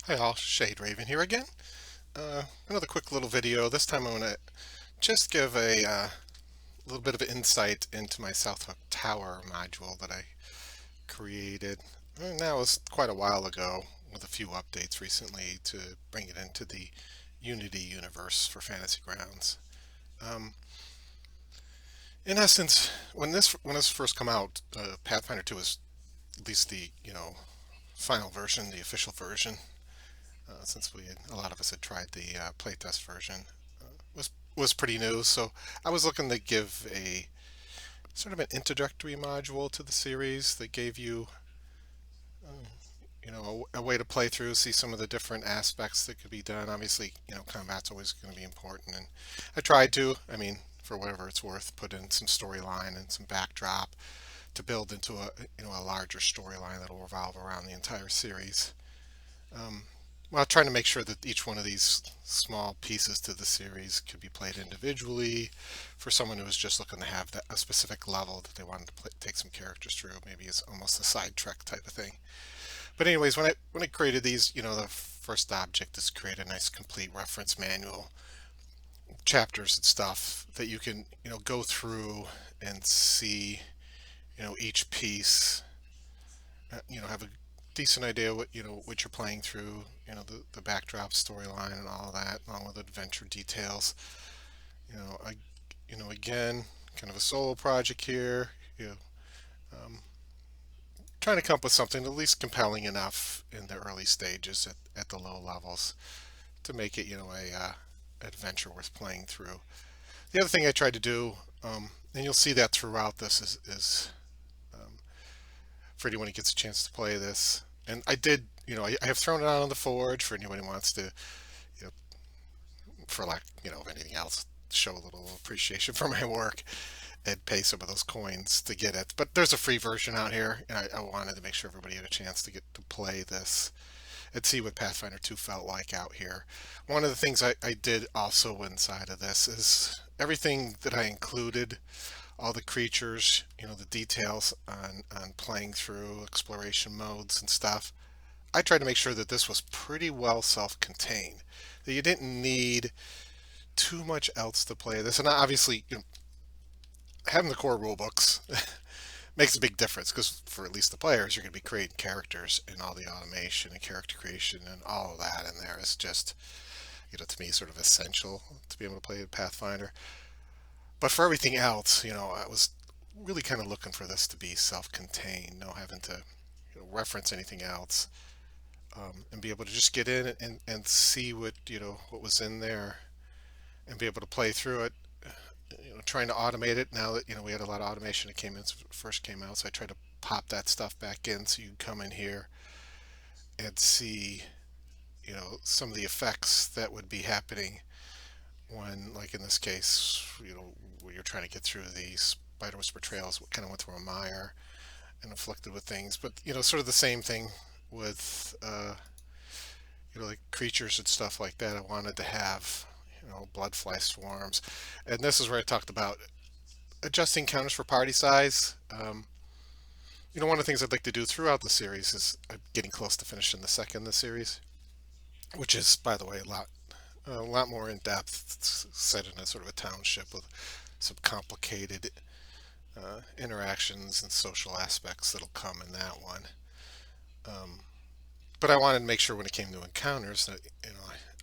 Hi all, Shade Raven here again. Another quick little video. This time I want to just give a little bit of insight into my South Hook Tower module that I created. Now it was quite a while ago with a few updates recently to bring it into the Unity universe for Fantasy Grounds. Um, in essence, when this first come out, Pathfinder 2 was at least the final version, the official version. Since a lot of us had tried the playtest version, was pretty new. So I was looking to give a sort of an introductory module to the series that gave you, a way to play through, see some of the different aspects that could be done. Obviously, combat's always going to be important, and I tried to. I mean, for whatever it's worth, put in some storyline and some backdrop to build into a larger storyline that'll revolve around the entire series. Um, Well, trying to make sure that each one of these small pieces to the series could be played individually for someone who was just looking to have a specific level that they wanted to take some characters through. Maybe it's almost a side trek type of thing. But anyways, when I created these, the first object is create a nice complete reference manual, chapters and stuff that you can go through and see each piece, have a decent idea what you're playing through, the backdrop storyline and all of that, along with adventure details. I, again, kind of a solo project here. You know, um, Trying to come up with something at least compelling enough in the early stages at the low levels to make it, a adventure worth playing through. The other thing I tried to do, and you'll see that throughout this, is for anyone who gets a chance to play this. And I did, I have thrown it out on the forge for anyone who wants to, you know, for lack, of anything else, show a little appreciation for my work and pay some of those coins to get it. But there's a free version out here, and I wanted to make sure everybody had a chance to get to play this and see what Pathfinder 2 felt like out here. One of the things I did also inside of this is everything that I included, all the creatures, the details on playing through exploration modes and stuff. I tried to make sure that this was pretty well self-contained, that you didn't need too much else to play this. And obviously, having the core rule books makes a big difference because for at least the players, you're going to be creating characters and all the automation and character creation and all of that in there is just, to me, sort of essential to be able to play Pathfinder. But for everything else, I was really kind of looking for this to be self-contained, no having to reference anything else, and be able to just get in and see what was in there and be able to play through it. Trying to automate it now that we had a lot of automation that came in first came out, so I tried to pop that stuff back in so you can come in here and see some of the effects that would be happening when, like in this case, where you're trying to get through the spider whisper trails, what kind of went through a mire and afflicted with things. But sort of the same thing with like creatures and stuff like that. I wanted to have bloodfly swarms, and this is where I talked about adjusting counters for party size. One of the things I'd like to do throughout the series is I'm getting close to finishing the second in the series, which is, by the way, a lot more in depth. It's set in a sort of a township with some complicated interactions and social aspects that'll come in that one. Um, but I wanted to make sure when it came to encounters that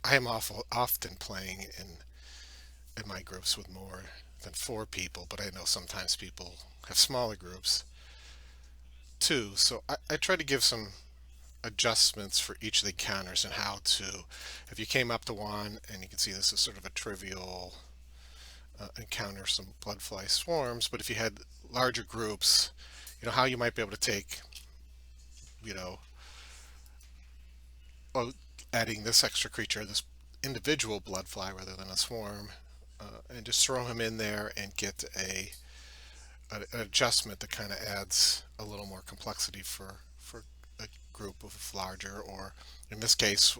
I am often playing in my groups with more than four people, but I know sometimes people have smaller groups too. So I try to give some adjustments for each of the encounters and how to, if you came up to one and you can see this is sort of a trivial encounter, some bloodfly swarms, but if you had larger groups, how you might be able to take, you know, oh, adding this extra creature, this individual bloodfly rather than a swarm, and just throw him in there and get an adjustment that kind of adds a little more complexity for a group of larger, or in this case,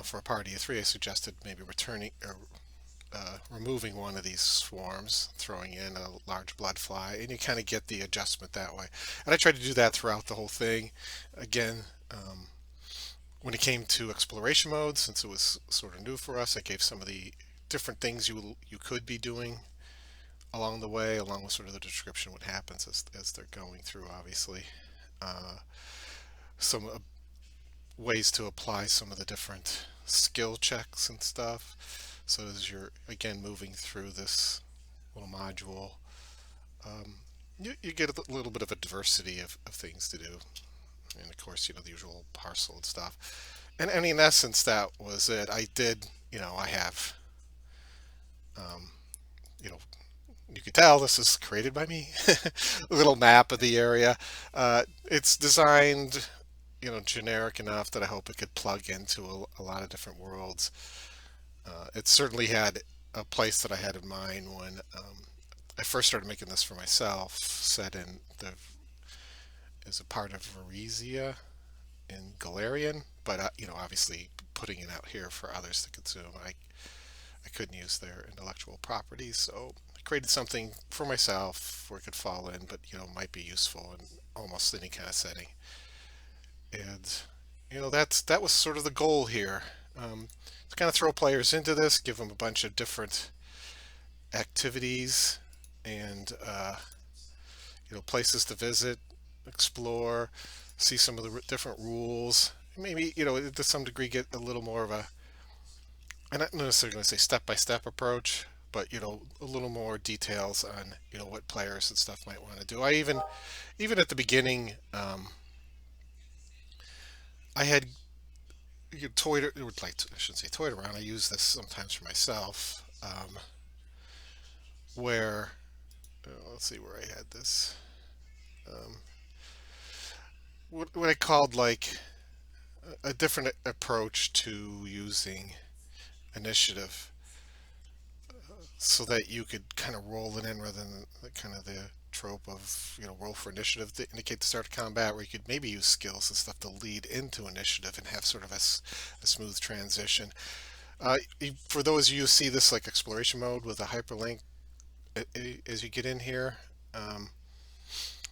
for a party of three, I suggested maybe returning or removing one of these swarms, throwing in a large blood fly, and you kind of get the adjustment that way. And I tried to do that throughout the whole thing. Again, When it came to exploration mode, since it was sort of new for us, I gave some of the different things you could be doing along the way, along with sort of the description what happens as they're going through, obviously. Uh, some ways to apply some of the different skill checks and stuff. So as you're again moving through this little module, um, you get a little bit of a diversity of things to do. And of course, the usual parcel and stuff. And in essence, that was it. I did, I have, um, you know, you could tell this is created by me. A little map of the area. It's designed, generic enough that I hope it could plug into a lot of different worlds. It certainly had a place that I had in mind when I first started making this for myself, set in the as a part of Varizia in Galarian, but obviously putting it out here for others to consume, I couldn't use their intellectual properties, so I created something for myself where it could fall in, but might be useful in almost any kind of setting. And that was sort of the goal here. To kind of throw players into this, give them a bunch of different activities and places to visit, explore, see some of the different rules. Maybe to some degree get a little more of a, I'm not necessarily going to say step-by-step approach, but a little more details on what players and stuff might want to do. I even at the beginning, I had toyed, like I shouldn't say toyed around. I use this sometimes for myself, where let's see where I had this. Um, what I called like a different approach to using initiative, so that you could kind of roll it in rather than kind of the trope of roll for initiative to indicate the start of combat, where you could maybe use skills and stuff to lead into initiative and have sort of a smooth transition. For those of you who see this like exploration mode with a hyperlink, as you get in here, um,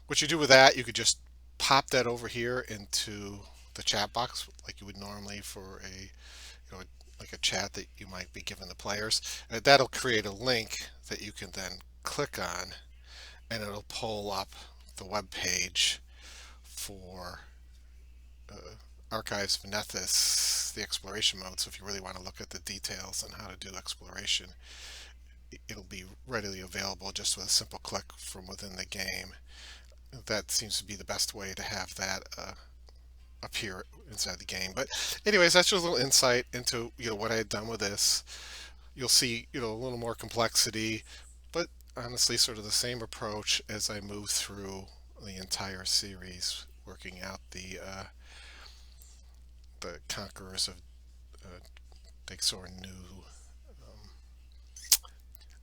what you do with that, you could just pop that over here into the chat box like you would normally for like a chat that you might be giving the players. That'll create a link that you can then click on, and it'll pull up the web page for Archives of Nethys, the exploration mode. So if you really want to look at the details on how to do exploration, it'll be readily available just with a simple click from within the game. That seems to be the best way to have that appear inside the game. But anyways, that's just a little insight into what I had done with this. You'll see a little more complexity, but honestly sort of the same approach as I move through the entire series, working out the Conquerors of uh, Daexor Nu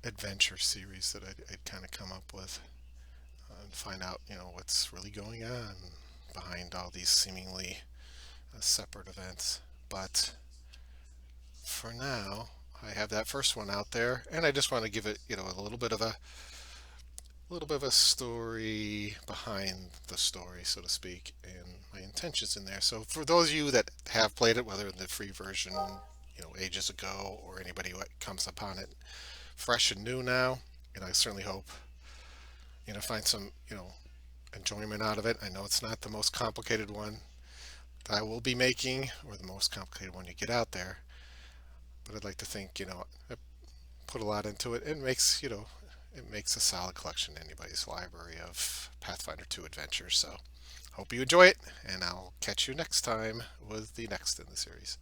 adventure series that I'd kind of come up with, and find out what's really going on behind all these seemingly separate events. But for now, I have that first one out there, and I just want to give it a little bit of a story behind the story, so to speak, and my intentions in there. So for those of you that have played it, whether in the free version, ages ago, or anybody who comes upon it fresh and new now, I certainly hope find some enjoyment out of it. I know it's not the most complicated one that I will be making, or the most complicated one you get out there, but I'd like to think I put a lot into it. It makes it makes a solid collection in anybody's library of Pathfinder 2 adventures. So hope you enjoy it, and I'll catch you next time with the next in the series.